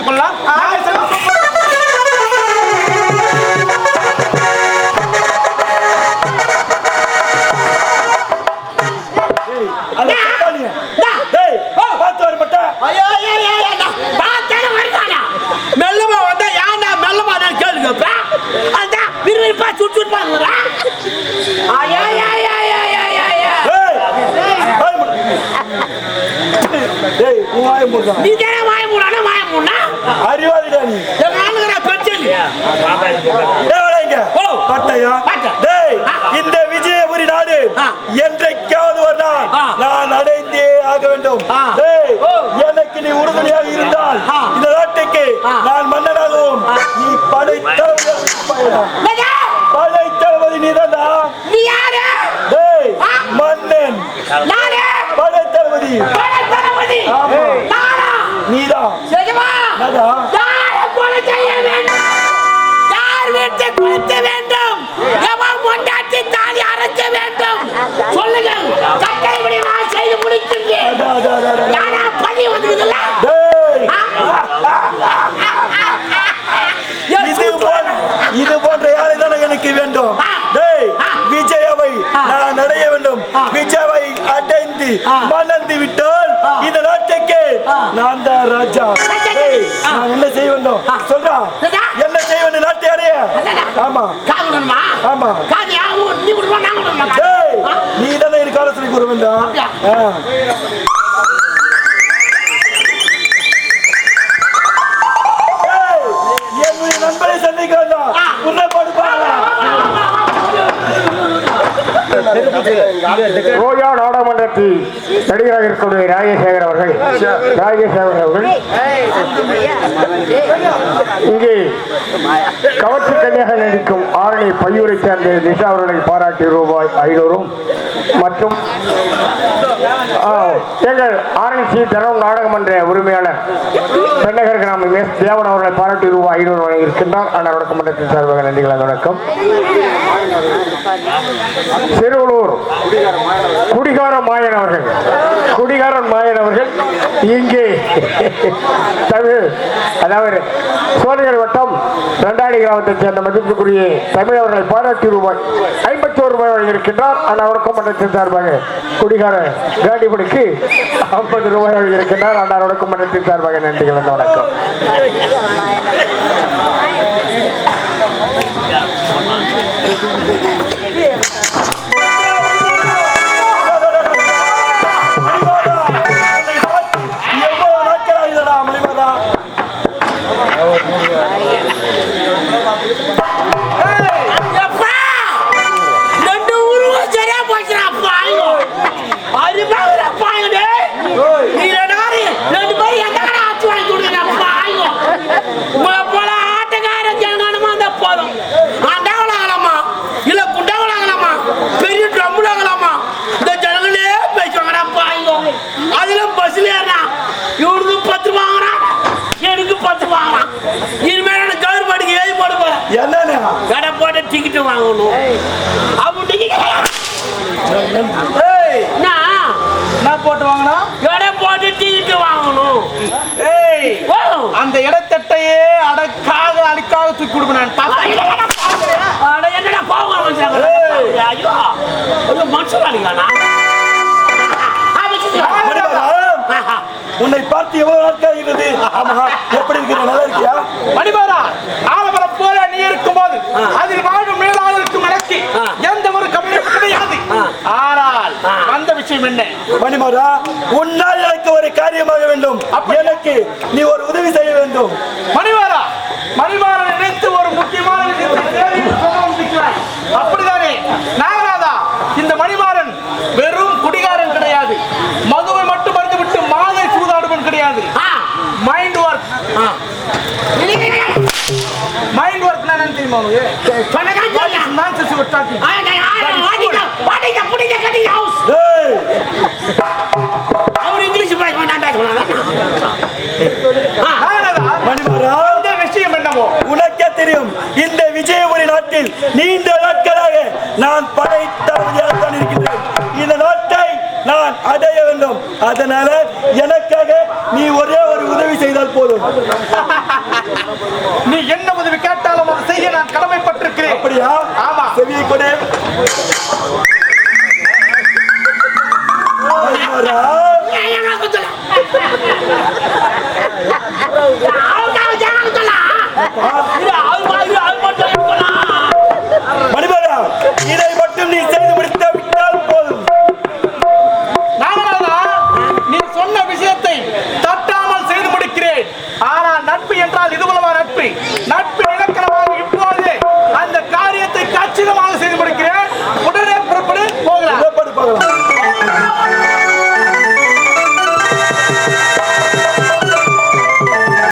பார்த்துக் கொள்ளலாம். மெல்லமா வந்தா யாண்டா மெல்லமா கேளுங்க விரும்பா சுட்டுப்பாங்க இந்த விஜயபுரி நாடு என்றைக்காவது ஒரு நாள் நான் அடைந்தே ஆக வேண்டும். எனக்கு நீ உறுதுணையாக இருந்தால் இந்த நாட்டுக்கு நான் மன்னனாகவும் நீ படைத்தளபதி நீதான்டா. மன்னன் படைத்தளபதி நீதான். சொல்லுங்கள் செய்து முடிக்கின்றேன். இது போன்ற யாரை தானே எனக்கு வேண்டும். விஜயாவை நான் அடைய வேண்டும். விஜயாவை அடைந்து மணந்து விட்டால் இந்த நாட்டுக்கு நான் தான் ராஜா. நான் என்ன செய்ய வேண்டும் சொல்றா? என்ன செய்ய வேண்டும் நாட்டை அடைய? ஆமா ஆமா நீ தானே எனக்கு ஆலோசனை கூற வேண்டாம். என்னுடைய நண்பரை சந்திக்கிறதா ரோஜா நாடாளுமன்றத்தில் நடிகராக இருக்கக்கூடிய ராஜசேகர் அவர்கள் இங்கே கவர்ச்சி கன்னியாக நடிக்கும் ஆரணி பையூரை சேர்ந்த நிஷா அவர்களை பாராட்டி ரூபாய் 500 மற்றும் எங்கள் ஆரணி ஸ்ரீ தனம் நாடகமன்ற உரிமையாளர் பெண்ணகர் கிராமம் எஸ் தேவன் அவர்களை பாராட்டி ரூபாய் 500 வழங்கியிருக்கின்றார். ஆனால் வணக்கமன்றத்தின் சார்பாக நன்றிகள். வணக்கம். சிறுவலூர் குடிகாரன் மாயன் அவர்கள் இங்கே தமிழ் அதாவது சோழர்கள் வட்டம் ரெண்டாடி கிராமத்தைச் சேர்ந்த மதிப்புக்குரிய தமிழ் அவர்களை பாராட்டி ரூபாய் 51 வழங்கியிருக்கின்றார். ஆனால் வணக்கமன்றத்தின் சார்பாக குடிகார காண்டிபடிக்கு 50 ரூபாய் வழங்கியிருக்கின்றார். ஆனால் வணக்கமன்றத்தின் சார்பாக நன்றிகள். வணக்கம். டிக்கெட் வாங்கணும் போட்டு வாங்கணும் போட்டு டிக்கெட் வாங்கணும். அந்த இடத்தட்டையே அடிக்காக தூக்கி கொடுப்பேன். என்னடா மனுஷன் உன்னை பார்த்து எவ்வளவு நாட்கள் இருக்கிறது? எப்படி இருக்கிற நல்லா இருக்கியா மணிமாரா? ஆலமரம் போல நீ இருக்கும் போது அதில் வாழும் மேலாளருக்கு மனக்கு எந்த ஒரு கவலையும் கிடையாது. ஆனால் அந்த விஷயம் என்ன மணிமாரா? உன்னால் எனக்கு ஒரு காரியமாக வேண்டும். எனக்கு நீ ஒரு உதவி செய்ய வேண்டும். மணிமாரா நினைத்து ஒரு முக்கியமான அப்படிதானே நாகராதா? இந்த மணிமாறன் வெறும் குடிகாரன் கிடையாது, மதுவை மட்டும் மறந்துவிட்டு மாதை சூதாடுவன் கிடையாது. மைண்ட் ஒர்க் நான் தெரியுமா அவர் இங்கிலீஷ் விஷயம் என்னவோ உனக்கே தெரியும். இந்த விஜயபுரி நாட்டில் நீண்ட நாட்களாக நான் படைத்தளபதியாகத்தான் இருக்கின்றேன். இந்த நாட்டை நான் அடைய வேண்டும். அதனால எனக்காக நீ ஒரே ஒரு உதவி செய்த செய்தால் போதும். நீ என்ன உதவி கேட்டாலும் அதை செய்ய நான் கடமைப்பட்டிருக்கிறேன். அப்படியா? ஆமா. செவியை கொடு.